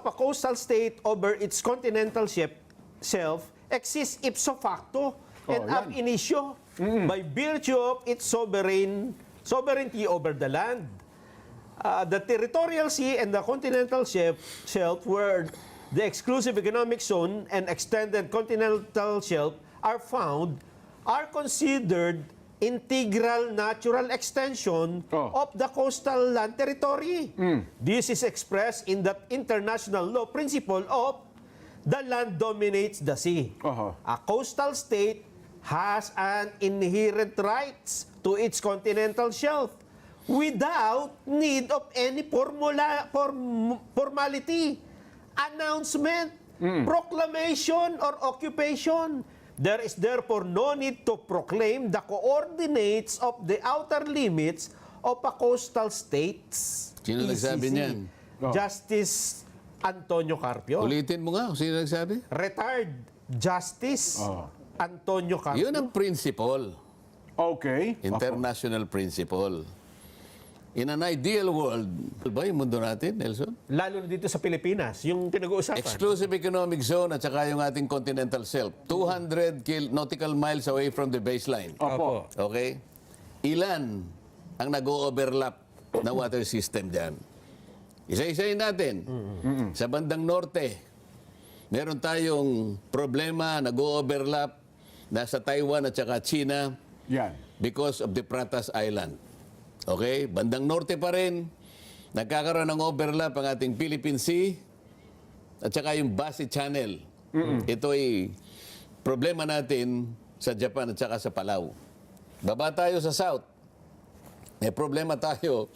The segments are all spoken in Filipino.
a coastal state over its continental shelf exists ipso facto and ab yan. initio by virtue of its sovereignty over the land. The territorial sea and the continental shelf where the exclusive economic zone and extended continental shelf are found are considered integral natural extension of the coastal land territory. This is expressed in the international law principle of the land dominates the sea. A coastal state has an inherent rights to its continental shelf without need of any formality, announcement, proclamation, or occupation. There is therefore no need to proclaim the coordinates of the outer limits of a coastal states. Sino nagsabi niyan? Justice Antonio Carpio. Ulitin mo nga kung sino nagsabi. Retired Justice Antonio Carpio. Yun ang principle. Okay. International principle. In an ideal world, ba yung mundo natin, Nelson? Lalo na dito sa Pilipinas, yung pinag-uusapan. Exclusive economic zone at saka yung ating continental shelf. 200 nautical miles away from the baseline. Opo. Okay? Ilan ang nag-o-overlap na water system dyan? Isa-isayin natin. Sa bandang norte, meron tayong problema, nag-o-overlap nasa Taiwan at saka China Yan. because of the Pratas Island. Okay? Bandang norte pa rin, nagkakaroon ng overlap ang ating Philippine Sea at saka yung Basi Channel. Ito ay problema natin sa Japan at saka sa Palau. Baba tayo sa south. May problema tayo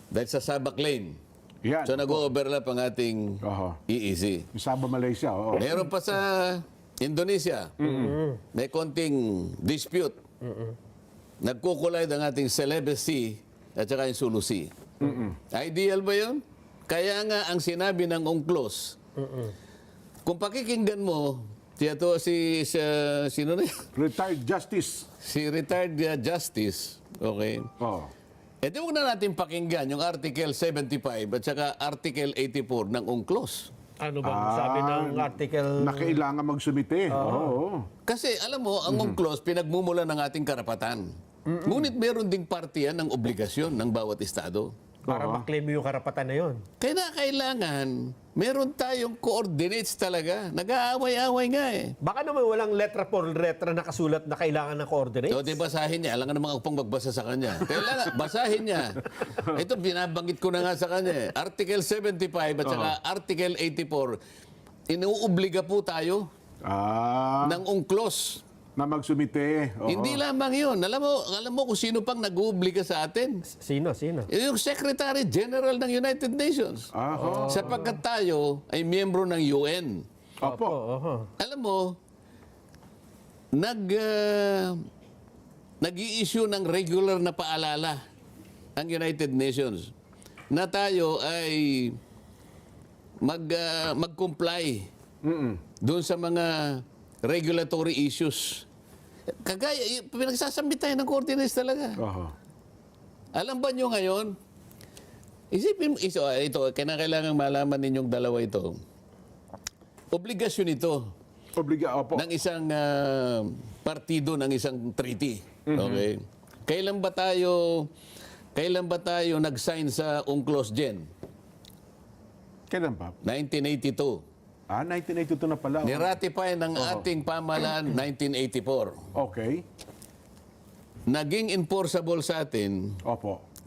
dahil sa Sabak Lane. Yan. So nag-overlap ang ating EEZ. Yung Sabah, Malaysia. Meron pa sa Indonesia. May konting dispute. Nagkukulay ang ating Celebes Sea at saka yung Sulu Sea. Ideal ba yun? Kaya nga ang sinabi ng UNCLOS, kung pakikinggan mo, sino na yun? Retired Justice. Si Retired Justice, okay? Eh di huwag na natin pakinggan yung Article 75 at saka Article 84 ng UNCLOS. Ano bang sabi ng article? Na kailangan magsumite. Kasi alam mo, ang UNCLOS pinagmumulan ng ating karapatan. Ngunit meron ding partiyan ng obligasyon ng bawat estado. Para maklaim mo yung karapatan na yun. Kaya kailangan, meron tayong coordinates talaga. Nag-aaway-aaway nga eh. Baka naman walang letra por letra nakasulat na kailangan ng coordinates. So, di basahin niya. Alam nga naman ako pang magbasa sa kanya. Kailangan, basahin niya. Ito, binabanggit ko na nga sa kanya eh. Article 75 at saka Article 84, inuobliga po tayo ng UNCLOS. Na magsumite. Hindi lamang yun. Alam mo kung sino pang nag-uubliga sa atin? Sino? Yung Secretary General ng United Nations. Sapagkat tayo ay miyembro ng UN. Alam mo, nag-i-issue ng regular na paalala ang United Nations na tayo ay mag-comply doon sa mga regulatory issues. Kagaya, pinagsasambit tayo ng coordinates talaga. Alam ba nyo ngayon, isipin, ito, kailangan malaman ninyong dalawa ito. Obligasyon ito ng isang partido ng isang treaty. Okay? Kailan ba tayo nag-sign sa UNCLOS Gen? Kailan pa? 1982. 1982 na pala. Niratify ng ating pamahalaan 1984. Okay. Naging enforceable sa atin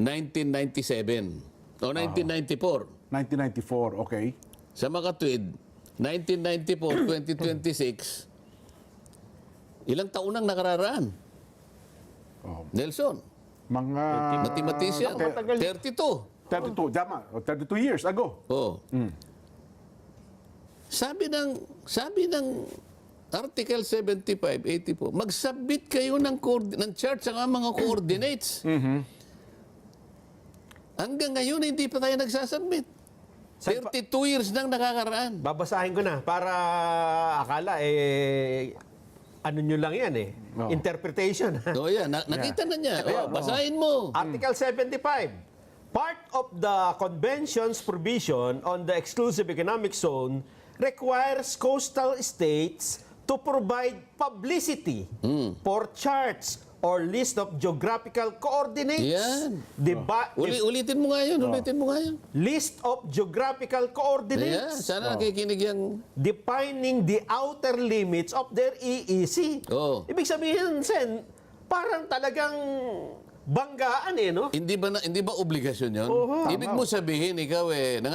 1997 o 1994. 1994, okay. Sa makatwid, 1994, 2026, ilang taon nang nakararaan? Nelson, Mga... mathematician, 32. 32, tama. 32 years ago. Sabi ng Article 75, 84, mag-submit kayo ng chart sa mga coordinates. Hanggang ngayon, hindi pa tayo nagsasubmit. 32 years nang nakakaraan. Babasahin ko na para akala ano nyo lang yan interpretation. So yan, nakita na niya. Basahin mo. Article 75. Part of the convention's provision on the exclusive economic zone requires coastal states to provide publicity for charts or list of geographical coordinates. Yan. Ulitin mo nga yun, ulitin mo nga yun. List of geographical Ayan, coordinates sana nakikinig yung... defining the outer limits of their EEZ. Oo. Ibig sabihin, Sen, parang talagang banggaan no? Hindi ba obligasyon 'yon? Ibig mo sabihin ikaw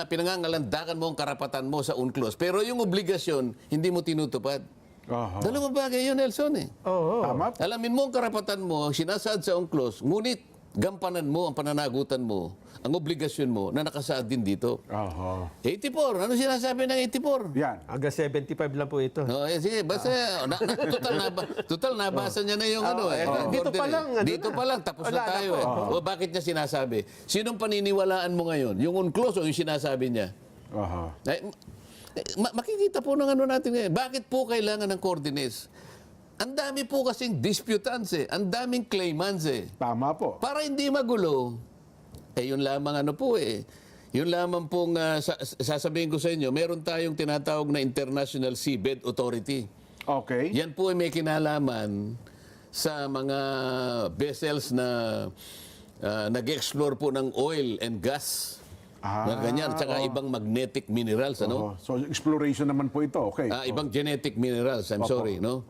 pinangangalandakan mo ang karapatan mo sa UNCLOS, pero yung obligasyon hindi mo tinutupad. Aha. Dalawang bagay 'yun, Nelson eh. Tama. Alamin mo ang karapatan mo, sinasaad sa UNCLOS, ngunit gampanan mo ang pananagutan mo, ang obligasyon mo na nakasaad din dito. Aha. 84, ano sinasabi ng 84? Yan. Hanggang 75 lang po ito. No, sige, basta total nabasa niya na yung dito pa lang, ano dito na. pa lang tapos Wala na tayo na po. O bakit niya sinasabi? Sinong paniniwalaan mo ngayon? Yung UNCLOS o yung sinasabi niya? Aha. Makikita po ng ano natin ngayon. Bakit po kailangan ng coordinates? Ang dami po kasing disputants ang daming claimants Tama po. Para hindi magulo, yun lamang yun lamang pong sasabihin ko sa inyo, meron tayong tinatawag na International Seabed Authority. Okay. Yan po ay may kinalaman sa mga vessels na nag-explore po ng oil and gas. Na ganyan, tsaka ibang magnetic minerals, ano? So, exploration naman po ito. Okay. Ibang genetic minerals, I'm sorry, no?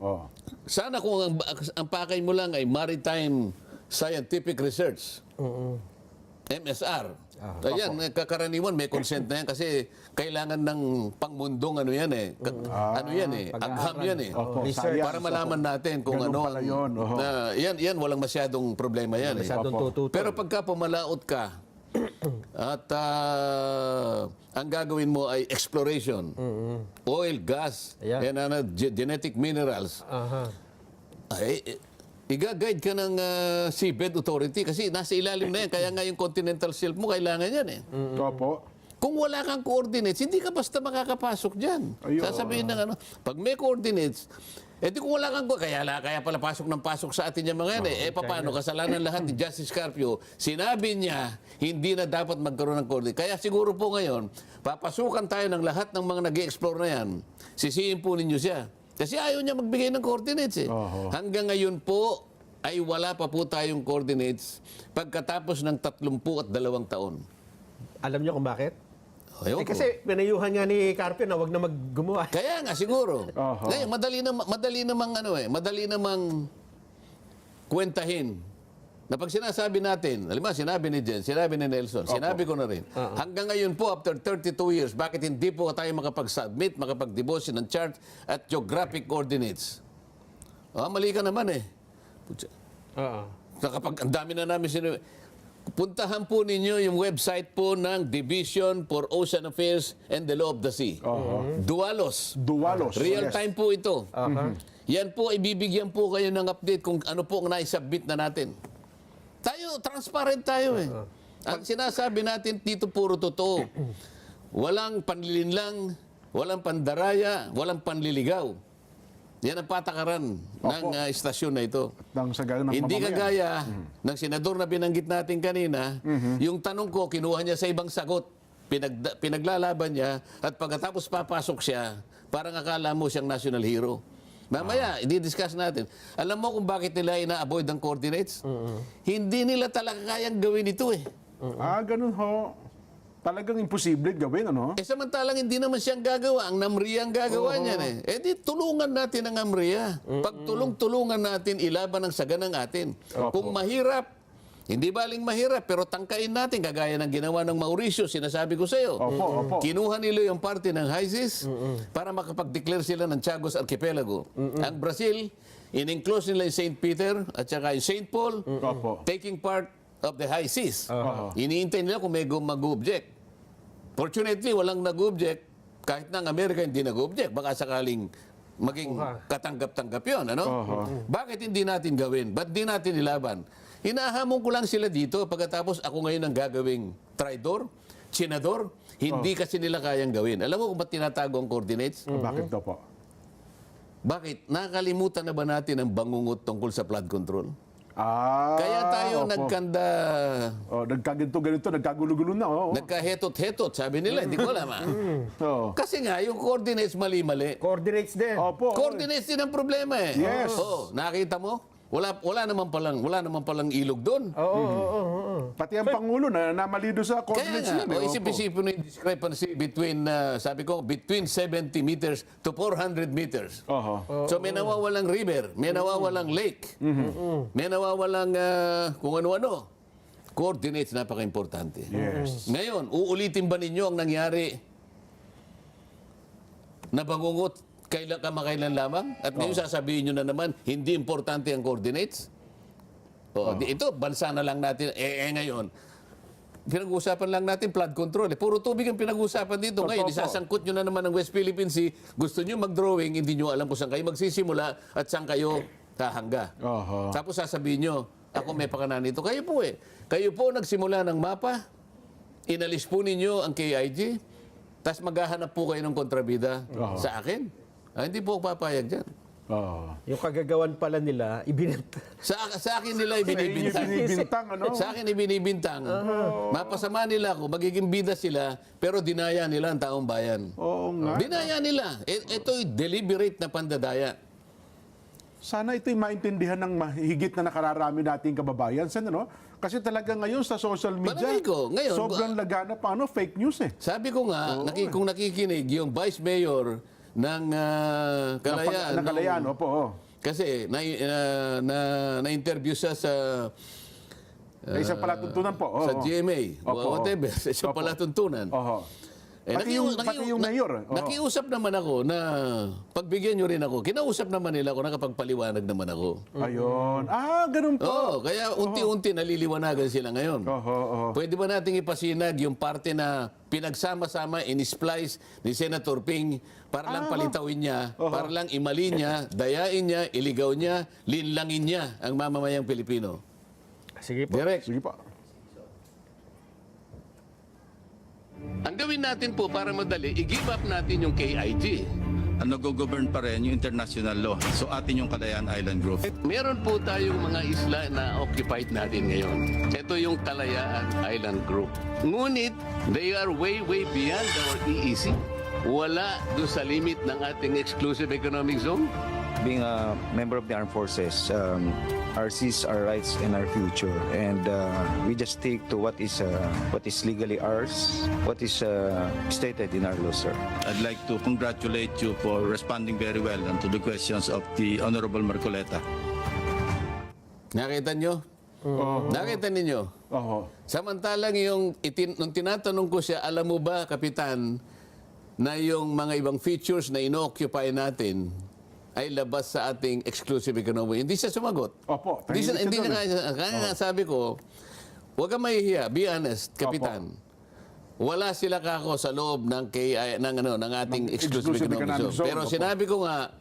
Sana kung ang pakay mo lang ay Maritime Scientific Research. MSR. Ayan, kakaraniwan may consent na yan kasi kailangan ng pangmundong ano yan ano yan agham yan Opo, Research. science. Para malaman natin kung Ganun ano. pala yun. Oho. Yan, walang masyadong problema yan Masyadong Opo. tututo. Pero pagka pumalaot ka at ang gagawin mo ay exploration, oil, gas, Ayan. and genetic minerals, Aha. ay i-guide ka ng Seabed Authority kasi nasa ilalim na yan. Kaya nga yung continental shelf mo, kailangan yan Opo. Kung wala kang coordinates, hindi ka basta makakapasok dyan. Ayun. Sasabihin ng ano, pag may coordinates, di kung wala kang kaya pala pasok ng pasok sa atin yung mga yan paano, kasalanan lahat ni Justice Carpio, sinabi niya, hindi na dapat magkaroon ng coordinates. Kaya siguro po ngayon, papasukan tayo ng lahat ng mga nag-i-explore na yan, sisihin po ninyo siya. Kasi ayaw niya magbigay ng coordinates Hanggang ngayon po, ay wala pa po tayong coordinates pagkatapos ng 32 taon. Alam niyo kung bakit? Ayun ko. Kasi pinayuhan nga ni Carpio na wag na maggumawa. Kaya nga siguro. Aha. Ngayon, madali namang kwentahin. Na pag sinasabi natin, halimbawa sinabi ni Jen, sinabi ni Nelson, sinabi ko na rin, hanggang ngayon po, after 32 years, bakit hindi po tayo makapag-submit, makapag-deposit ng chart at geographic coordinates? Mali ka naman Putya. Oo. Kapag ang dami na namin puntahan po ninyo yung website po ng Division for Ocean Affairs and the Law of the Sea. Dualos. Dualos. Real Yes. time po ito. Yan po, ibibigyan po kayo ng update kung ano po ang naisubmit na natin. Tayo, transparent tayo Ang sinasabi natin dito puro totoo. Walang panlilinlang, walang pandaraya, walang panliligaw. Yan ang patakaran ng istasyon na ito. Nang sa ganun ng Hindi mamamayan. kagaya ng senador na binanggit natin kanina, yung tanong ko, kinuha niya sa ibang sagot. Pinaglalaban niya at pagkatapos papasok siya, parang akala mo siyang national hero. Mamaya, i-discuss natin. Alam mo kung bakit nila ina-avoid ang coordinates? Hindi nila talaga kayang gawin ito Ganun ho. Talagang imposible gawin, ano? Samantalang hindi naman siyang gagawa. Ang NAMRIA ang gagawa niyan di tulungan natin ang NAMRIA. Pag tulungan natin, ilaban ang saganang atin. Kung mahirap, hindi baling mahirap, pero tangkain natin, kagaya ng ginawa ng Mauricio, sinasabi ko sa iyo. Opo. Kinuha nila yung parte ng high seas para makapag-declare sila ng Chagos Archipelago. Ang Brazil, in-enclose nila yung St. Peter at saka yung St. Paul, Opo. taking part of the high seas. Iniintay nila kung may mag-object. Fortunately, walang nag-object. Kahit na ang Amerika hindi nag-object. Baka sakaling maging katanggap-tanggap yun. Bakit hindi natin gawin? Ba't di natin ilaban? Hinahamon ko lang sila dito pagkatapos ako ngayon ang gagawing traidor, senador. Hindi kasi nila kayang gawin. Alam mo kung ba't tinatago ang coordinates? Bakit daw po? Bakit? Nakakalimutan na ba natin ang bangungot tungkol sa flood control? Kaya tayo opo. nagkanda, Nagkaganito-ganito, nagkagulo-gulo na. Oh. nagkahetot-hetot, sabi nila, hindi ko alam. Oh. Kasi nga, yung coordinates mali-mali. Coordinates din. Opo. Coordinates din ang problema eh. Yes. Oo, nakita mo? Wala naman palang ilog doon. Oo. Pati ang Pangulo na namali doon sa Kaya coordinates nga, yan. Opo. isip-isipin mo yung discrepancy between, sabi ko, between 70 meters to 400 meters. Oho. So may nawawalang river, may nawawalang lake, may nawawalang kung ano-ano. Coordinates, napaka-importante. Yes. Ngayon, uulitin ba ninyo ang nangyari na bangungot kamakailan lamang? At ngayon sasabihin nyo na naman, hindi importante ang coordinates? Ito, bansa na lang natin. Ngayon, pinag-uusapan lang natin flood control. Puro tubig ang pinag-uusapan dito. Ngayon, Opo. isasangkot nyo na naman ang West Philippine Sea. Gusto nyo mag-drawing, hindi nyo alam kung saan kayo magsisimula at saan kayo hahangga. Oho. Tapos sasabihin nyo, ako may pakanan nito. Kayo po eh. Kayo po nagsimula ng mapa, inalis po ninyo ang KIG, tapos maghahanap po kayo ng kontrabida sa akin. Hindi po ako papayag dyan. Oh. Yung kagagawan pala nila, ibinenta. Sa akin nila ibinibintang. Binibintang, ano? Sa akin ibinibintang. Mapasama nila ako, magiging bida sila, pero dinaya nila ang taong bayan. Oo nga. Dinaya nila. Ito'y deliberate na pandadaya. Sana ito'y maintindihan ng mahigit na nakararami nating kababayan. Sana, no? Kasi talaga ngayon sa social media, Palagay ko, ngayon, sobrang lagana pa, fake news eh. Sabi ko nga, kung nakikinig yung Vice Mayor ng Kalayaan. Ng Kalayaan, opo. Oh. Kasi na-interview siya sa Isang palatuntunan po. sa GMA, Opo. whatever, sa isang Opo. palatuntunan. Oho. Pati yung mayor. Oo. Nakiusap naman ako na pagbigyan nyo rin ako. Kinausap naman nila ako, nakapagpaliwanag naman ako. Ayun. Ganun po. Oo, kaya unti-unti naliliwanagan sila ngayon. Oho. Pwede ba nating ipasinag yung parte na pinagsama-sama, in-splice ni Senator Ping para lang palitawin niya, para lang imali niya, dayain niya, iligaw niya, linlangin niya ang mamamayang Pilipino. Sige po. Direct. Sige po. Ang gawin natin po para madali, i-give up natin yung KIG. Ang nag-govern pa rin yung international law. So atin yung Kalayaan Island Group. Meron po tayong mga isla na occupied natin ngayon. Ito yung Kalayaan Island Group. Ngunit, they are way beyond our EEZ. Wala doon sa limit ng ating exclusive economic zone. Being a member of the armed forces, our seas, our rights, and our future, and we just stick to what is legally ours, what is stated in our law, sir. I'd like to congratulate you for responding very well to the questions of the Honorable Marcoleta. Nakita nyo? Nakita ninyo? Oho. Samantalang nung tinatanong ko siya, alam mo ba, Kapitan, na yung mga ibang features na ino-occupy natin ay labas sa ating exclusive economy. Hindi siya sumagot. Opo. Hindi na kaya nga sabi ko, huwag kang mahihiya, be honest, Kapitan. Wala sila kako sa loob ng ating exclusive economic zone. Pero sinabi ko nga,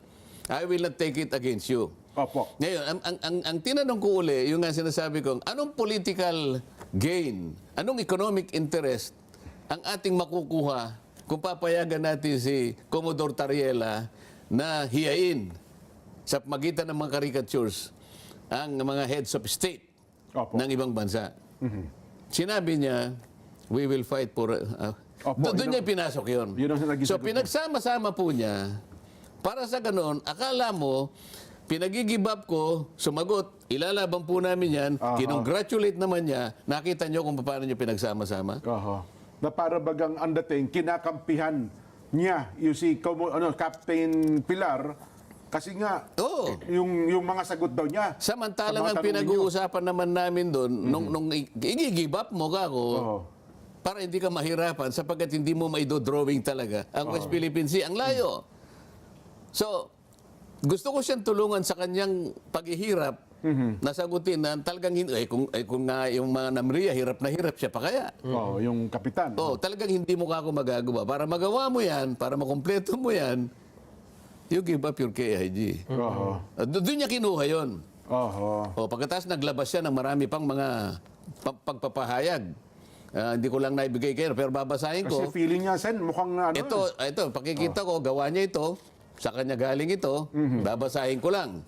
I will not take it against you. Opo. Ngayon, ang tinanong ko uli, yung nga sinasabi ko, anong political gain, anong economic interest ang ating makukuha kung papayagan natin si Commodore Tariela na hiyain sa magitan ng mga caricatures ang mga heads of state Opo. ng ibang bansa. Sinabi niya, we will fight for... Opo, doon niya pinasok yun. Yun ang naging So sagot niya. pinagsama-sama po niya, para sa ganon, akala mo, pinagigib up ko, sumagot, ilalaban po namin yan, kinongratulate naman niya, nakita niyo kung paano niyo pinagsama-sama. Oho. Na para bagang ang dating, kinakampihan niya yung si Captain Pilar kasi nga Oo. yung mga sagot daw niya. Samantalang Sa mga ang tanong pinag-uusapan naman namin doon, nung i-give up mo ka ako, Oo. para hindi ka mahirapan sapagkat hindi mo maido-drawing talaga ang West Philippine Sea. Ang layo. So, gusto ko siyang tulungan sa kanyang paghihirap nasagutin na talagang kung nga yung mga Namria, hirap na hirap siya pa kaya. Yung kapitan. Oh, talagang hindi mo ka ako magagawa. Para magawa mo yan, para makumpleto mo yan, you give up your KIG. Oho. Doon niya kinuha yun. Oho. O, pagkatapos naglabas siya ng marami pang mga pagpapahayag. Hindi ko lang naibigay kayo, pero babasahin Kasi ko. feeling niya, Sen, mukhang Ito, pakikita ko, gawa niya ito. sa kanya galing ito, babasahin ko lang.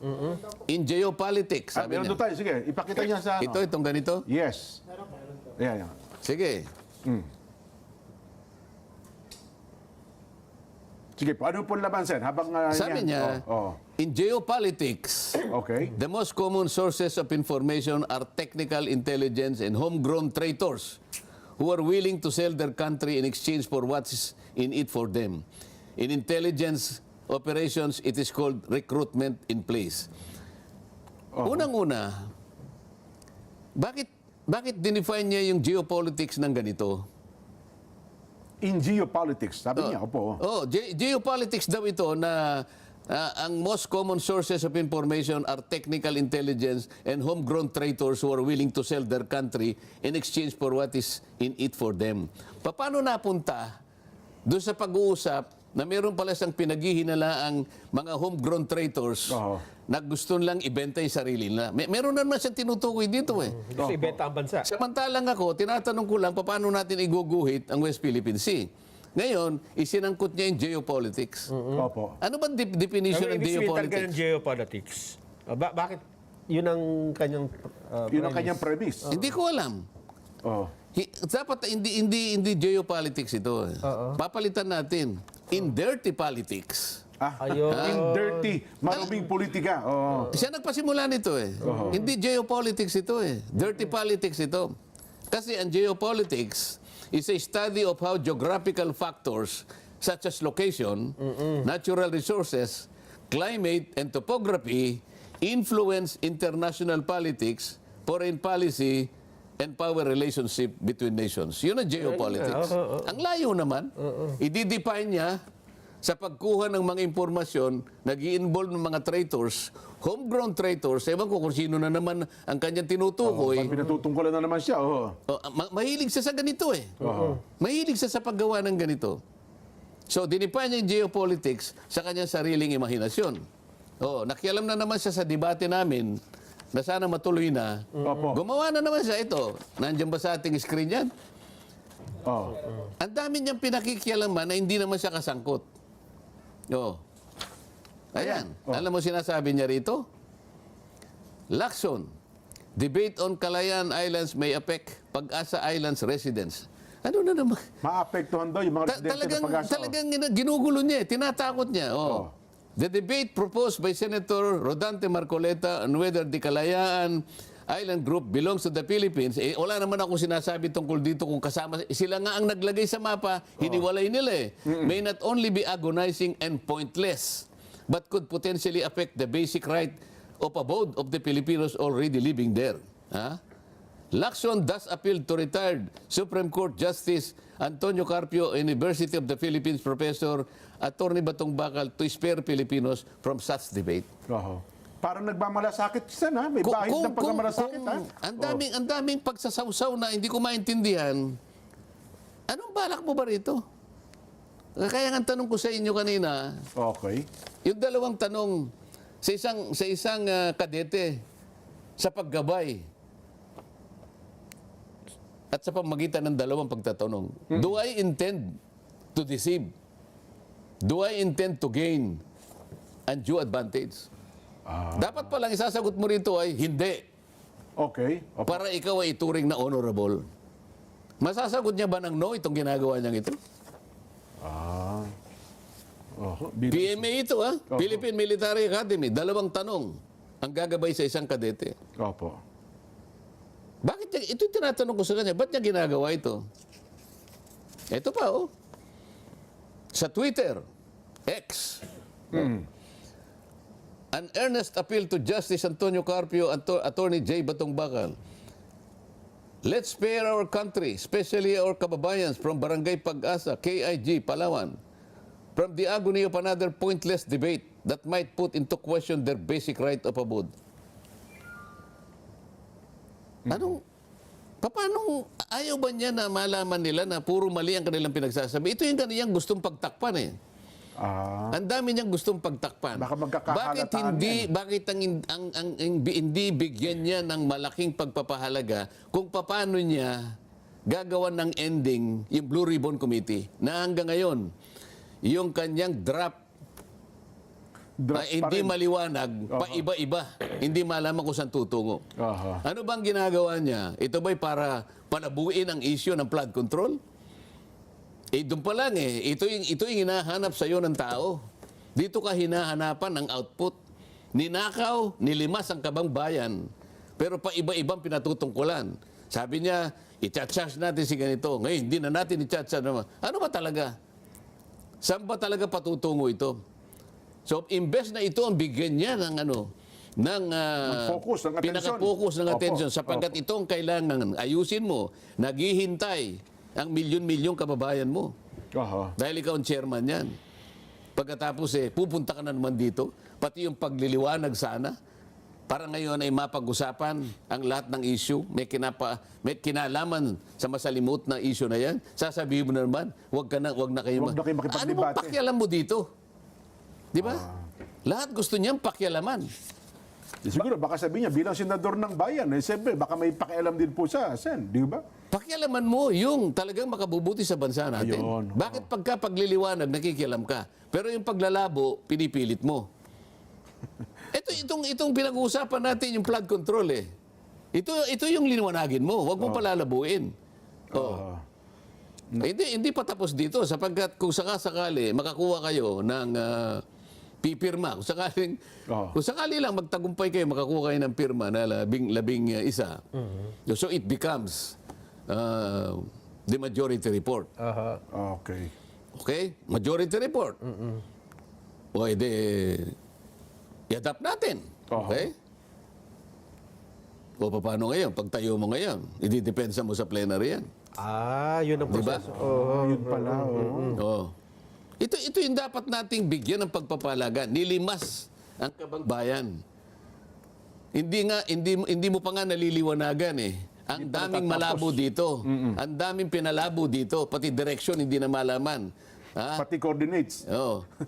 In geopolitics, sabi Meron niya. doon tayo. Sige, ipakita niya sa ano. Itong ganito? Yes. Ayan, yan. Sige. Sige po, ano po laban, Sen? Habang Sabi yan. niya, in geopolitics, Okay. the most common sources of information are technical intelligence and homegrown traitors who are willing to sell their country in exchange for what's in it for them. In intelligence operations, it is called recruitment in place. Unang-una, bakit dinefine niya yung geopolitics ng ganito? In geopolitics, sabi niya, opo. Geopolitics daw ito na ang most common sources of information are technical intelligence and homegrown traitors who are willing to sell their country in exchange for what is in it for them. Paano napunta doon sa pag-uusap na meron pala siyang pinaghihinalaang mga homegrown traitors na gusto lang ibenta yung sarili nila? Meron na naman siyang tinutukoy dito eh. Gusto ibenta ang bansa. Samantalang ako, tinatanong ko lang paano natin iguguhit ang West Philippine Sea. Ngayon, isinangkot niya yung geopolitics. Opo. Ano ba definition ng Ibig sabihin talaga ng geopolitics? geopolitics. Bakit? Yun ang kanyang Yun ang kanyang premise. Hindi ko alam. Oh. Dapat hindi geopolitics ito. Papalitan natin. In dirty politics. Ayun. In dirty, maruming politika. Oh. Siya nagpasimula nito eh. Hindi geopolitics ito eh. Dirty politics ito. Kasi ang geopolitics is a study of how geographical factors such as location, natural resources, climate, and topography influence international politics, foreign policy, and power relationship between nations. Yun ang geopolitics. Ang layo naman, i-define niya sa pagkuha ng mga impormasyon, nag-i-involve ng mga traitors, homegrown traitors, ewan ko kung sino na naman ang kanyang tinutukoy. Pinatutungkulan na naman siya. Mahilig siya sa ganito eh. Mahilig siya sa paggawa ng ganito. So, dinipay niya yung geopolitics sa kanyang sariling imahinasyon. Nakialam na naman siya sa debate namin na sana matuloy na. Gumawa na naman siya ito. Nandiyan ba sa ating screen yan? Ang dami niyang pinakikialaman na hindi naman siya kasangkot. Ayan. Alam mo sinasabi niya rito? Lacson, debate on Calayan Islands may affect Pag-asa Islands residents. Ano na naman? Maapektuhan daw yung mga residente ng Pag-asa. Talagang ginugulo niya, tinatakot niya. The debate proposed by Senator Rodante Marcoleta on whether the Kalayaan Island Group belongs to the Philippines, wala naman ako sinasabi tungkol dito kung kasama. Sila nga ang naglagay sa mapa, hiniwalay nila may not only be agonizing and pointless, but could potentially affect the basic right of abode of the Filipinos already living there. Lacson thus appealed to retired Supreme Court Justice Antonio Carpio, University of the Philippines professor, Attorney Batong Bakal, to spare Filipinos from such debate. Parang nagmamalasakit siya na. May bahid ng pagmamalasakit. Ang daming pagsasawsaw na hindi ko maintindihan. Anong balak mo ba rito? Kaya nga tanong ko sa inyo kanina, Okay. yung dalawang tanong sa isang kadete sa paggabay at sa pamagitan ng dalawang pagtatanong. Do I intend to deceive? Do I intend to gain undue advantage? Dapat palang isasagot mo rito ay hindi. Okay. Para ikaw ay ituring na honorable. Masasagot niya ba ng no itong ginagawa niyang ito? PMA ito Philippine Military Academy. Dalawang tanong ang gagabay sa isang kadete. Opo. Bakit niya, ito yung tinatanong ko sa kanya, ba't niya ginagawa ito? Ito pa sa Twitter, X. An earnest appeal to Justice Antonio Carpio, Attorney J. Batong Bakal. Let's spare our country, especially our kababayans from Barangay Pag-asa, KIG, Palawan, from the agony of another pointless debate that might put into question their basic right of abode. Paano ayaw ba niya na malaman nila na puro mali ang kanilang pinagsasabi? Ito yung kaniyang gustong pagtakpan Ang dami niyang gustong pagtakpan. Baka magkakahalataan Bakit hindi bigyan niya ng malaking pagpapahalaga kung paano niya gagawan ng ending yung Blue Ribbon Committee na hanggang ngayon yung kanyang draft Draft pa hindi rin. maliwanag, paiba-iba. Hindi malaman kung saan tutungo. Aha. Ano bang ginagawa niya? Ito ba'y para palabuin ang issue ng flood control? Doon pa lang Ito yung hinahanap sa iyo ng tao. Dito ka hinahanapan ng output. Ninakaw, nilimas ang kabang bayan. Pero pa iba-ibang pinatutungkulan. Sabi niya, i-charge natin si ganito. Ngayon, hindi na natin i-charge naman. Ano ba talaga? Saan ba talaga patutungo ito? So, imbes na ito ang bigyan niya ng focus, ng atensyon. pinaka-focus ng attention, Opo, sapagkat ito ang kailangan ayusin mo, naghihintay ang milyon-milyong kababayan mo. Aha. Dahil ikaw ang chairman yan. Pagkatapos pupunta ka na naman dito, pati yung pagliliwanag sana, para ngayon ay mapag-usapan ang lahat ng issue, may kinalaman sa masalimut na issue na yan, sasabihin mo na naman, wag na kayo Huwag na kayo makipagdebate. Ano bang pakialam mo dito? Di ba? Lahat gusto niyang pakialaman. Siguro, baka sabihin niya, bilang senador ng bayan, siyempre, baka may pakialam din po siya, Sen, di ba? Pakialaman mo yung talagang makabubuti sa bansa natin. Ayun. Bakit pagka pagliliwanag, nakikialam ka? Pero yung paglalabo, pinipilit mo. Itong pinag-uusapan natin, yung flood control Ito yung liwanagin mo. Huwag mo palalabuin. Hindi pa tapos dito sapagkat kung sakali makakuha kayo ng pipirma, kung sakali lang magtagumpay kayo, makakuha kayo ng pirma na labing isa. So it becomes the majority report. Okay. Okay? Majority report. O i-adapt natin. Okay? O paano ngayon? Pagtayo mo ngayon, i-depensa mo sa plenary yan. Yun ang Diba? proseso. Yun pala, Oh. Ito yung dapat nating bigyan ng pagpapalaga. Nilimas ang kabang bayan. Hindi mo pa nga naliliwanagan Ang daming malabo dito. Ang daming pinalabo dito. Pati direction hindi na malaman. Pati coordinates.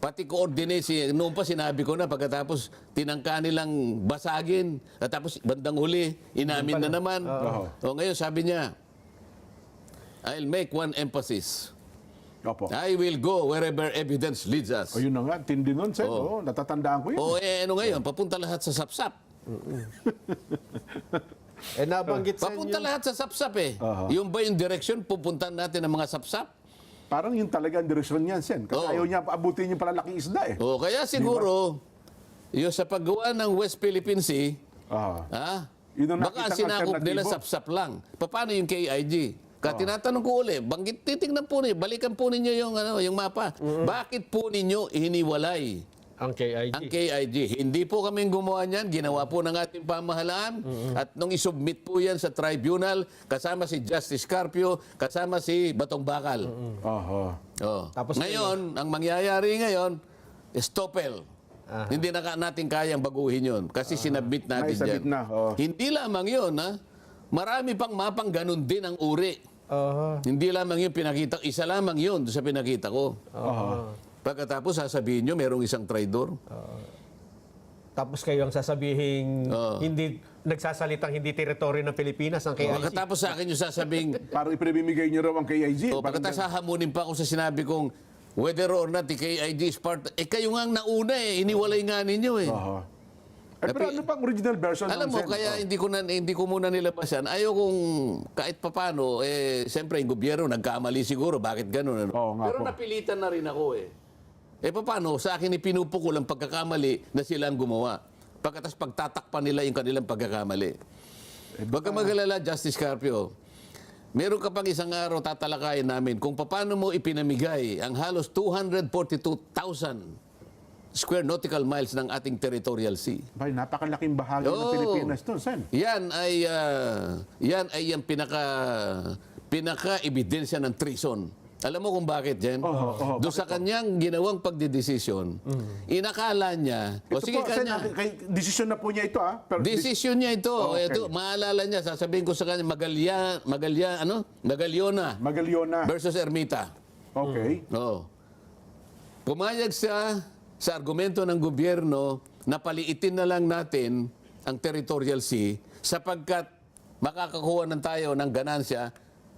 Pati coordinates. Noon pa sinabi ko na pagkatapos tinangka nilang basagin. At tapos bandang huli, inamin na naman. Ngayon sabi niya, I'll make one emphasis. Opo. I will go wherever evidence leads us. O yun na nga, tindi nun, Sen. Natatandaan ko yun. Ano ngayon? Papunta lahat sa sapsap. Nabanggit sa Papunta inyo. lahat sa sapsap Yung ba yung direction, pupuntahan natin ang mga sapsap? Parang yun talaga ang direksyon niyan, Sen. Kasi ayaw niya abutin yung palalaking isda Kaya siguro, yung sa paggawa ng West Philippine Sea, Yun ang baka nakitang sinakop nila alternatibo. sapsap lang. Paano yung KIG? Kaya tinatanong ko ulit, titignan po ninyo, balikan po ninyo yung mapa. Bakit po ninyo hiniwalay Ang KIG. ang KIG? Hindi po kami gumawa niyan, ginawa po ng ating pamahalaan. At nung isubmit po yan sa tribunal, kasama si Justice Carpio, kasama si Batong Bakal. Tapos Ngayon, ang mangyayari ngayon, stopel. Hindi na natin kayang baguhin yon kasi sinabit natin Naisabit dyan. na, Hindi lamang yun, marami pang mapang ganun din ang uri. Hindi lamang yung pinakita, isa lamang yun sa pinakita ko. Pagkatapos sasabihin nyo, merong isang traidor. Tapos kayo ang sasabihin, hindi nagsasalitang hindi teritoryo ng Pilipinas ang KIG. Pagkatapos sa akin yung sasabihin, Parang ipinibigay niyo raw ang KIG. pagkatapos hahamunin pa ako sa sinabi kong, whether or not the KIG is part, kayo nga ang nauna iniwalay nga ninyo Pero ano pang original version Alam mo, Sen? kaya hindi ko muna nilabasan. Ayaw kung kahit papano, siyempre yung gobyerno nagkamali siguro. Bakit gano'n? Oo nga Pero po. napilitan na rin ako papano, sa akin ipinupukol ang pagkakamali na sila ang gumawa. Pagkatas pagtatakpan nila yung kanilang pagkakamali. Huwag ka mag-alala, Justice Carpio. Meron ka pang isang araw tatalakayin namin kung paano mo ipinamigay ang halos 242,000 square nautical miles ng ating territorial sea. Bay, napakalaking bahagi ng Pilipinas to, Sen. Yan ay yung pinaka-ebidensya ng treason. Alam mo kung bakit, Jen? Doon sa kanyang ginawang pagdidesisyon, inakala niya, Ito po, Sen, desisyon na po niya ito, Pero desisyon niya ito. Okay. Ito, maalala niya, sasabihin ko sa kanya, Magaliona versus Ermita. Okay. Pumayag siya sa argumento ng gobyerno na paliitin na lang natin ang territorial sea sapagkat makakakuha ng tayo ng ganansya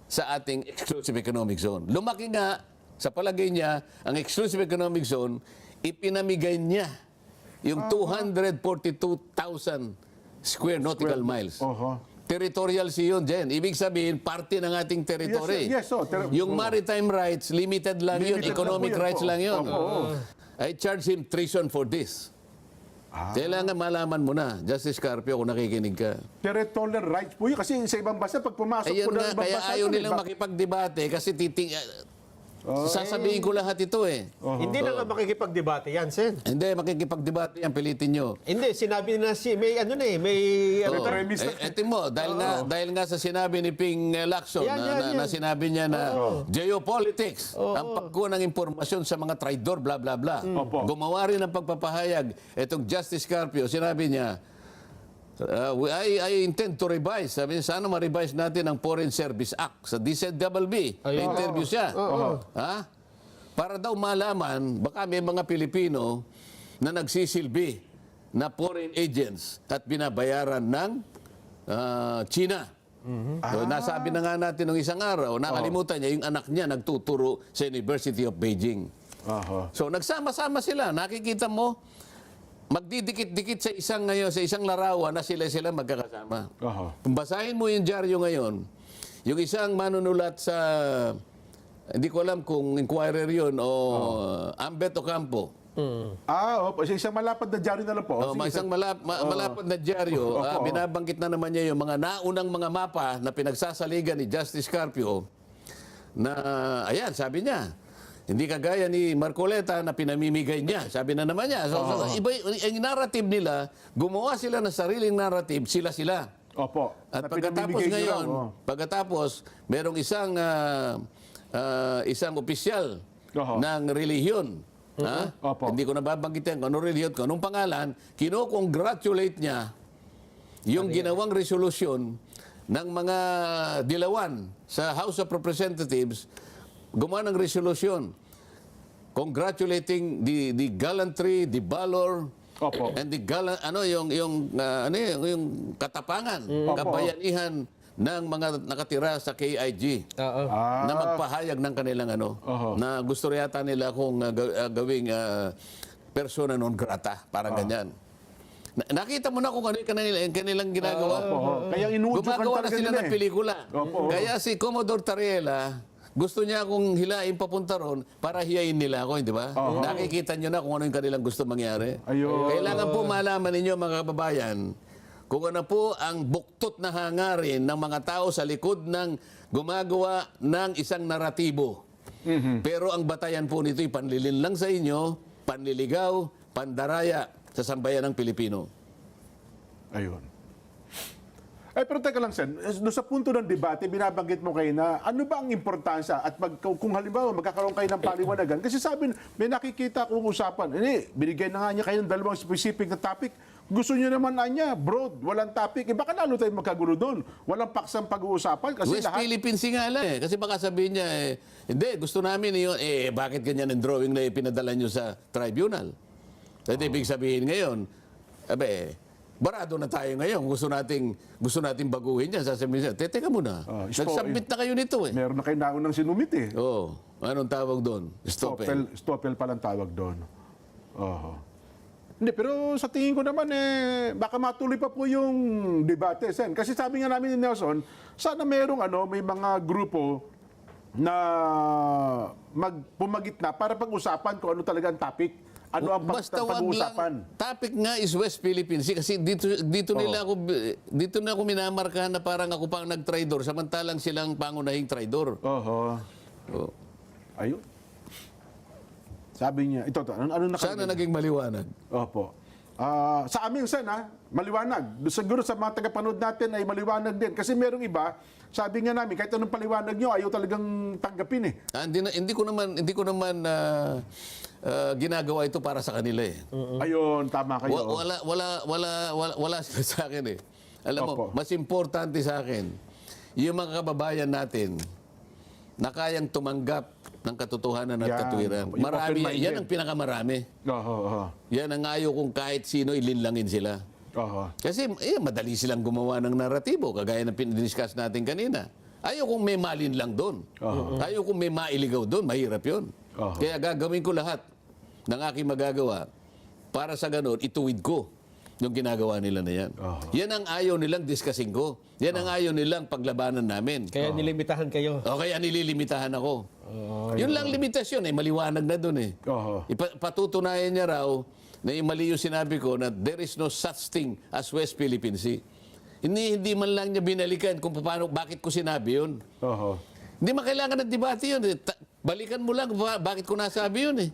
sa ating exclusive economic zone. Lumaki nga, sa palagay niya, ang exclusive economic zone, ipinamigay niya Yung 242,000 square nautical miles. Oho. Territorial sea yun, Jen. Ibig sabihin, parte ng ating territory. Yes, oh, Yung maritime rights, limited lang yun. Limited Economic lang po yun. rights lang yun. Opo. I charge him treason for this. Kailangan malaman mo na, Justice Carpio, kung nakikinig ka. Territorial rights po yun. Kasi sa ibang bansa, pag pumasok Ayun po ng nga, ibang kaya bansa, ayaw ito, nilang diba? makipagdebate kasi sasabihin ko lahat ito eh. Hindi na nga makikipagdebate yan, Sen. Hindi, makikipagdebate yan, pilitin nyo. Hindi, sinabi na may ano na eh, may ano Oo. to? premise na. Etin mo, dahil nga sa sinabi ni Ping Lacson Yan. na sinabi niya na geopolitics, ang pagkuha ng impormasyon sa mga traidor, bla bla bla. Opo. Gumawa rin ng pagpapahayag. Itong Justice Carpio, sinabi niya, I intend to revise. Sabi niya, sana ma-revise natin ang Foreign Service Act sa DZBB. Na-interview siya. Ha? Para daw malaman, baka may mga Pilipino na nagsisilbi na foreign agents at binabayaran ng China. So, nasabi na nga natin nung isang araw, nakalimutan niya, yung anak niya nagtuturo sa University of Beijing. Oho. So, nagsama-sama sila. Nakikita mo, magdidikit-dikit sa isang larawan na sila magkakasama. Oho. Kung basahin mo yung dyaryo ngayon, yung isang manunulat sa, hindi ko alam kung Inquirer yun o Ambet Ocampo. Opo. Isang malapad na dyaryo na lang po. Sige, Isang malapad na dyaryo, binabanggit na naman niya yung mga naunang mga mapa na pinagsasaligan ni Justice Carpio na, ayan, sabi niya, hindi kagaya ni Marcoleta na pinamimigay niya. Sabi na naman niya. So, iba, yung narrative nila, gumawa sila ng sariling narrative, sila-sila. Opo. At Na pagkatapos pinamimigay nyo ngayon, lang, pagkatapos, merong isang opisyal Oho. ng relihiyon. Ha? Opo. Hindi ko nababanggitin kung anong relihiyon, kung anong pangalan, kinocongratulate niya yung ginawang resolusyon ng mga dilawan sa House of Representatives, gumawa ng resolusyon congratulating the gallantry, the valor, Opo. and the yung katapangan, kabayanihan ng mga nakatira sa KIG na magpahayag ng kanilang na gusto yata nila kung gawing persona non grata, parang ganyan. Nakita mo na kung ano yung kanilang ginagawa. Kaya inuudyukan Gumagawa na talaga sila nila ng eh. pelikula. Opo. Kaya si Commodore Tariela, gusto niya akong hilain papunta ron para hiyain nila ako, di ba? Nakikita niyo na kung ano yung kanilang gusto mangyari. Ayun. Kailangan po malaman ninyo, mga kababayan, kung ano po ang buktot na hangarin ng mga tao sa likod ng gumagawa ng isang naratibo. Pero ang batayan po nito'y panlilin lang sa inyo, panliligaw, pandaraya sa sambayan ng Pilipino. Ayun. Pero teka lang, Sen, doon sa punto ng debate, binabanggit mo kayo na ano ba ang importansya at kung halimbawa magkakaroon kayo ng paliwanagan, kasi sabi, may nakikita kong usapan, binigyan na nga niya kayo ng dalawang specific na topic, gusto niyo naman niya, broad, walang topic, baka lalo tayo magkagulo doon. Walang paksang pag-uusapan kasi West lahat... Philippines nga lang eh. Kasi baka sabihin niya, hindi, gusto namin yun, bakit ganyan ang drawing na ipinadala niyo sa tribunal? At ibig sabihin ngayon, barado na tayo ngayon. Gusto nating baguhin yan. Sasabihin niya, teka muna. Nag-submit na kayo nito eh. Meron na kayo naunang sinumit eh. Oo. Anong tawag doon? Stopel. Stopel palang tawag doon. Oho. Hindi, pero sa tingin ko naman baka matuloy pa po yung debate, Sen. Kasi sabi nga namin ni Nelson, sana may mga grupo na pumagitna para pag-usapan kung ano talaga ang topic. Ano ang Basta wag pag-uusapan? lang, topic nga is West Philippines Sea. Kasi dito na ako minamarkahan na parang ako pang nag-traidor samantalang silang pangunahing traidor. Oho. Oh. Ayun. Sabi niya, ito, ano nakalagay? Sana naging maliwanag. Opo. Sa amin, Sen, maliwanag. Siguro sa mga tagapanood natin ay maliwanag din. Kasi merong iba, sabi nga namin, kahit anong paliwanag nyo, ayaw talagang tanggapin eh. Hindi ko naman ginagawa ito para sa kanila eh. Ayun, tama kayo. Wala sila sa akin eh. Alam mo, Opo. mas importante sa akin, yung mga kababayan natin na kayang tumanggap ng katotohanan at Yan. katwiran. Yung Marami, open-minded. yan ang pinakamarami. Oho. Yan ang ayaw kung kahit sino ilinlangin sila. Oho. Kasi madali silang gumawa ng naratibo, kagaya ng discuss natin kanina. Ayaw kung may malin lang doon. Ayaw kung may mailigaw doon, mahirap yun. Oho. Kaya gagawin ko lahat ng aking magagawa para sa ganun, ituwid ko yung ginagawa nila na yan. Yan ang ayaw nilang discussing ko. Yan ang ayaw nilang paglabanan namin. Kaya nilimitahan kayo. O kaya nililimitahan ako. Yun lang limitasyon, maliwanag na dun eh. Oho. Patutunayan niya raw na mali yung sinabi ko na there is no such thing as West Philippine Sea. Hindi man lang niya binalikan kung paano, bakit ko sinabi yun. Oho. Hindi makailangan ng debate yun. Balikan mo lang bakit ko nasabi yun eh.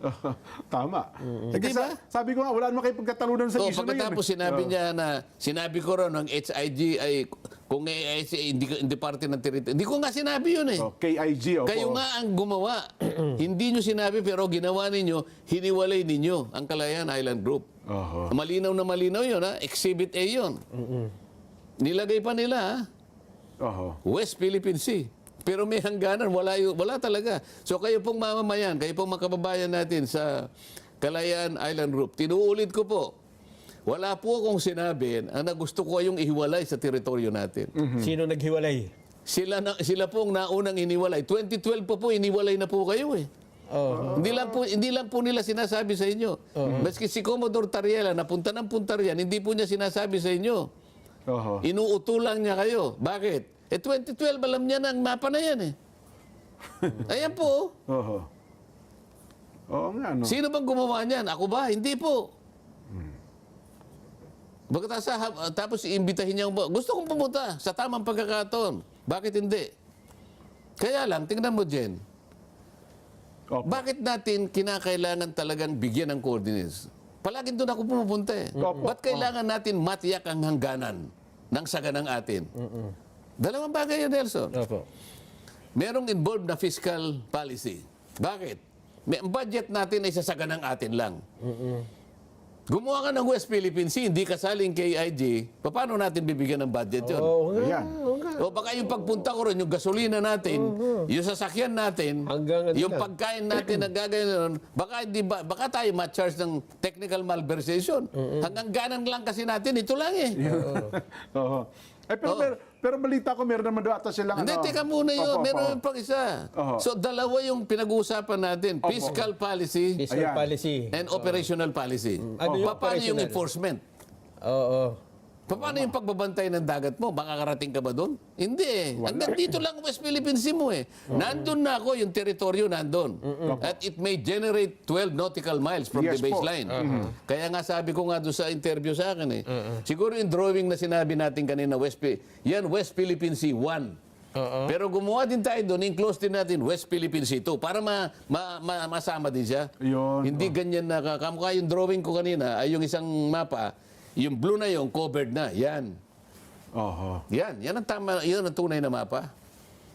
Tama. Di ba? Sabi ko nga, wala naman kayo pagkatalunan sa So, issue na yun. pagkatapos sinabi niya na, sinabi ko rin ng HIG ay, kung hindi parte ng teritoryo. Hindi ko nga sinabi yun eh. KIG, opo. Kayo nga ang gumawa. Hindi nyo sinabi pero ginawa ninyo, hiniwalay ninyo ang Kalayaan Island Group. Oho. Malinaw na malinaw yun ha. Exhibit A yun. Nilagay pa nila ha. Oho. West Philippine Sea. Pero may hangganan, wala talaga. So kayo pong mamamayan, kayo pong mga kababayan natin sa Kalayaan Island Group, tinuulit ko po, wala po akong sinabi na gusto ko kayong ihiwalay sa teritoryo natin. Sino naghiwalay? Sila pong naunang iniwalay. 2012 po iniwalay na po kayo eh. Hindi lang po nila sinasabi sa inyo. Maski si Commodore Tariela, napunta ng punta riyan, hindi po niya sinasabi sa inyo. Oho. Inuutulang niya kayo. Bakit? 2012, alam niya na ang mapa na yan eh. Ayan po. Oho. Oo nga, no? Sino bang gumawa niyan? Ako ba? Hindi po. Tapos iimbitahin niya, gusto kong pumunta sa tamang pagkakataon. Bakit hindi? Kaya lang, tingnan mo, Jen. Opo. Bakit natin kinakailangan talagang bigyan ng coordinates? Palaging doon ako pumupunta eh. Opo. Ba't kailangan natin matiyak ang hangganan ng saganang atin? Dalawang bagay yun, Nelson. Opo. Merong involved na fiscal policy. Bakit? Ang budget natin ay sasaganang atin lang. Gumawa ka ng West Philippine Sea, hindi kasaling KIG, paano natin bibigyan ng budget yun? Oo nga. Ayan. Oo nga. O baka yung pagpunta ko ron, yung gasolina natin, yung sasakyan natin, Hanggang ano yung lang. pagkain natin na gagawin, baka tayo ma-charge ng technical malversation. Hanggang ganan lang kasi natin, ito lang eh. Oho. Pero balita ko, meron naman daw ata silang Hindi, ano. teka muna yun. Opo, Meron opo. pang isa. Oho. So, dalawa yung pinag-uusapan natin. Fiscal policy Fiscal Ayan. policy. and operational policy. Ano yung Paano yung operational? enforcement? Oo. Paano yung pagbabantay ng dagat mo? Makakarating ka ba doon? Hindi eh. Hanggang dito lang West Philippine Sea mo eh. Nandun na ako, yung teritoryo nandun. At it may generate 12 nautical miles from Yes the po. baseline. Kaya nga sabi ko nga doon sa interview sa akin eh. Siguro yung drawing na sinabi natin kanina, West Philippine Sea 1. Pero gumawa din tayo doon, in-close din natin West Philippine Sea 2 para masama din siya. Yun. Hindi ganyan na kamukha yung drawing ko kanina ay yung isang mapa, yung blue na yung covered na. Yan. Oho. Yan ang tama, yan ang tunay na mapa.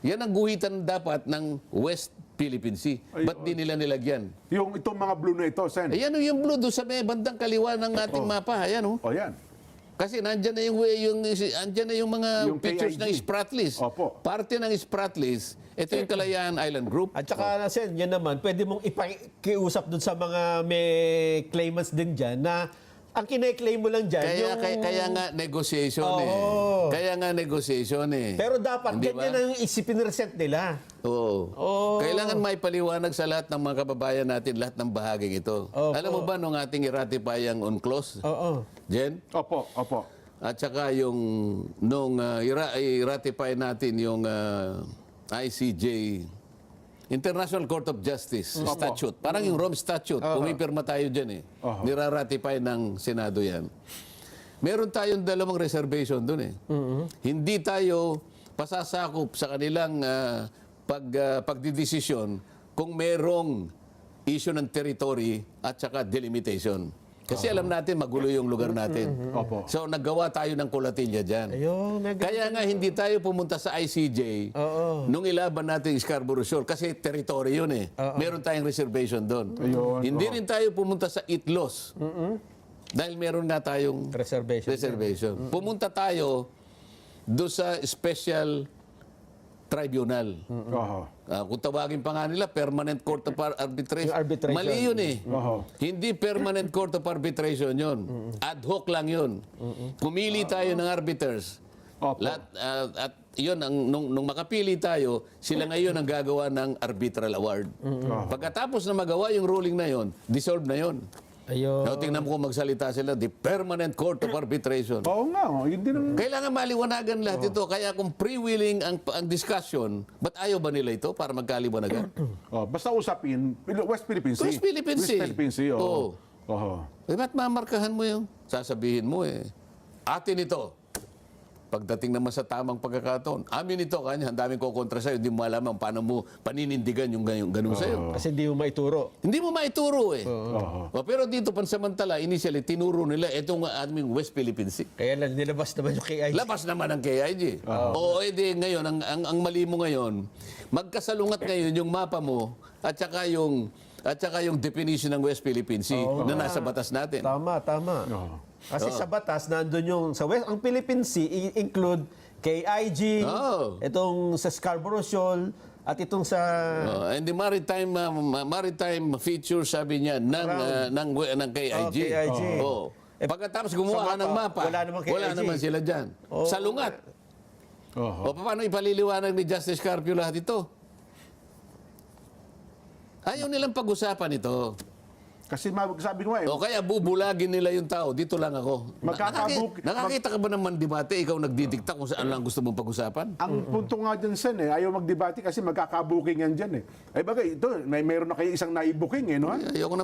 Yan ang guhitan dapat ng West Philippine Sea. Ba't di nila nilagyan? Itong mga blue na ito, Sen. Ayan yung blue doon sa may bandang kaliwa ng ating mapa. Ayan oh. O yan. Kasi nandyan na yung mga Yung pictures KIG. ng Spratlys. Opo. Parte ng Spratlys, ito yung Kalayaan Island Group. At saka, Sen, yan naman, pwede mong ipakiusap dun sa mga may claimants din dyan na ang kine-claim mo lang dyan Kaya nga negotiation eh. Oo. Kaya nga negotiation eh. Pero dapat Hindi ganyan ba? ang isipinresent nila. Oo. Oo. Kailangan may paliwanag sa lahat ng mga kababayan natin, lahat ng bahaging ito. Opo. Alam mo ba nung ating i-ratify ang UNCLOS, Oo. Jen? Opo, opo. At saka yung nung i-ratify natin yung ICJ, International Court of Justice Opo. Statute. Parang yung Rome Statute. Pumipirma tayo dyan eh. Oho. Nira-ratify ng Senado yan. Meron tayong dalawang reservation dun eh. Hindi tayo pasasakop sa kanilang pagdidesisyon kung merong issue ng territory at saka delimitation. Kasi alam natin magulo yung lugar natin. Opo. So naggawa tayo ng kulatilya dyan. Ayun, Kaya nga hindi tayo pumunta sa ICJ nung ilaban natin Scarborough Shoal kasi territory yun eh. Meron tayong reservation doon. Ayun, Hindi rin tayo pumunta sa ITLOS dahil meron nga tayong reservation. Pumunta tayo doon sa Special Tribunal. Oho. Kung tawagin pa nga nila, Permanent Court of Arbitration. Yung arbitration. Mali yun eh. Oho. Hindi Permanent Court of Arbitration yun. Ad hoc lang yun. Pumili tayo ng arbiters. Opo. At yun, nung makapili tayo, sila ngayon ang gagawa ng arbitral award. Pagkatapos na magawa yung ruling na yun, dissolve na yun. Ayun. Now, tingnan mo kung magsalita sila, the Permanent Court of Arbitration. Oo nga, yun din ang... Kailangan maliwanagan lahat ito. Kaya kung freewheeling ang discussion, ba't ayaw ba nila ito para magkaliwanagan? basta usapin, West Philippine Sea. West Philippine Sea. West Philippine Sea, Oo. Oo. Eh, ba't mamarkahan mo yung sasabihin mo atin ito. Pagdating naman sa tamang pagkakataon, amin ito, kanya, ang daming kukontra sa'yo, hindi mo alam paano mo paninindigan yung ganun sa'yo. Kasi hindi mo maituro. Hindi mo maituro Oo. Pero dito, pansamantala, initially, tinuro nila itong aming West Philippine Sea. Kaya lang nilabas naman yung KIG. Labas naman ang KIG. Oo, edi ngayon, ang mali mo ngayon, magkasalungat ngayon yung mapa mo at saka yung definition ng West Philippine Sea na nasa batas natin. Tama. Kasi sa batas, nandun yung sa West, ang Philippine Sea include KIG, itong sa Scarborough Shoal, at itong sa... And the maritime feature, sabi niya, ng KIG. KIG. Oh. Pagkatapos gumawa sa ng mapa, mapa, wala namang KIG. sila dyan. Salungat. O paano ipaliliwanag ni Justice Carpio lahat ito? Ayaw nilang pag-usapan ito. Kasi sabi ko nga O kaya bubulagin nila yung tao, dito lang ako. Nakakita ka ba naman debate, ikaw nagdidikta kung saan lang gusto mong pag-usapan? Ang punto nga dyan, Sen, ayaw magdebate kasi magkakabukingan dyan eh. Ay bagay, ito, mayroon na kayo isang naibuking no? Ayoko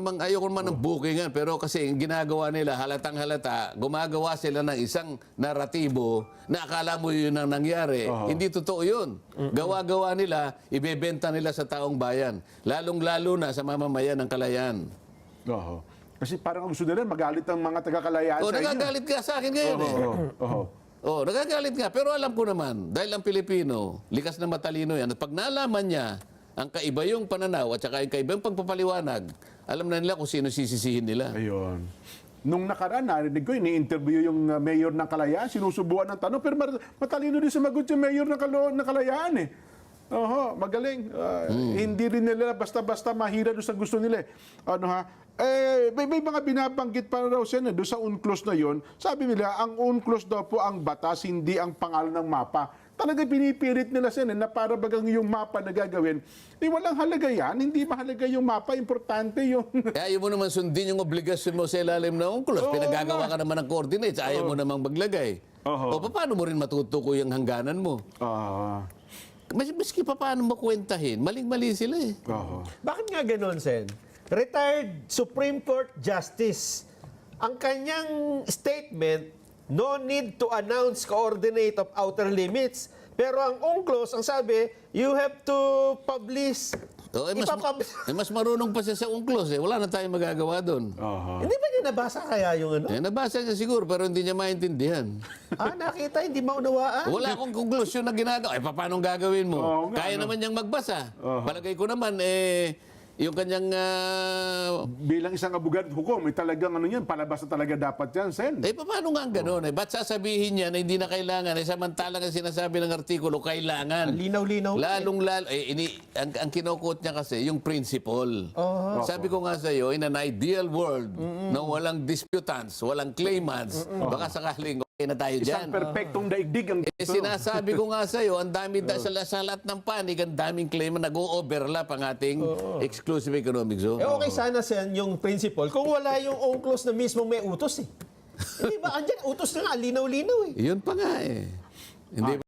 naman ng bookingan, pero kasi ang ginagawa nila, halatang halata, gumagawa sila ng isang naratibo na akala mo yun ang nangyari. Hindi totoo yun. Gawa-gawa nila, ibebenta nila sa taong bayan. Lalong-lalo na sa mamamayan ng Kalayaan. Oo. Kasi parang ang gusto nila, magalit ang mga taga-Kalayaan sa inyo. Nagagalit ka sa akin ngayon nagagalit nga. Pero alam ko naman, dahil ang Pilipino, likas na matalino yan, at pag nalaman niya ang kaiba yung pananaw at saka yung kaiba yung pagpapaliwanag, alam na nila kung sino sisisihin nila. Ayun. Nung nakaraan, narinig ko, ini-interview yung mayor ng Kalayaan, sinusubuan ng tanong, pero matalino din sumagot yung mayor ng Kalayaan magaling. Hindi rin nila basta-basta mahira doon sa gusto nila. May mga binabanggit pa raw siya doon sa UNCLOS na yon. Sabi nila, ang UNCLOS daw po ang batas, hindi ang pangalan ng mapa. Talaga pinipilit nila siya na para bagang yung mapa na gagawin. Walang halaga yan. Hindi mahalaga yung mapa. Importante yung... Ayaw mo naman sundin yung obligasyon mo sa ilalim ng UNCLOS. Pinagagawa ka naman ng coordinates. Ayaw mo namang maglagay. O paano mo rin matutukoy ang hangganan mo? Maski pa paano makwentahin, maling-mali sila Bakit nga ganon, Sen? Retired Supreme Court Justice. Ang kanyang statement, no need to announce coordinate of outer limits. Pero ang UNCLOS, ang sabi, you have to publish. Mas marunong pa siya sa UNCLOS. Wala na tayong magagawa doon. Hindi ba niya nabasa kaya yung ano? Nabasa niya siguro, pero hindi niya maintindihan. Nakita, hindi maunawaan. Wala akong konklusyon na ginagawa. Paano gagawin mo? Kaya naman niyang magbasa. Palagay ko naman, yung kanyang... Bilang isang abogado hukom, talagang palabas na talaga dapat yan, Sen. Paano nga ang gano'n? Ba't sasabihin niya na hindi na kailangan? Samantalang ang sinasabi ng artikulo, kailangan. Linaw-linaw. Lalong-lalo. Ang kinukot niya kasi, yung principle. Sabi ko nga sa iyo, in an ideal world, na walang disputants, walang claimants, baka sakaling okay na tayo dyan. Isang perfectong daigdig ang Sinasabi ko nga sa iyo, ang dami sa lahat ng panig, ang daming claimant, nag-o-overlap ang ating exclusive economic zone. Okay sana, Sen, yung principle. Kung wala yung UNCLOS na mismo may utos Hindi ba? Andyan, utos na nga, linaw-linaw Yun pa nga Hindi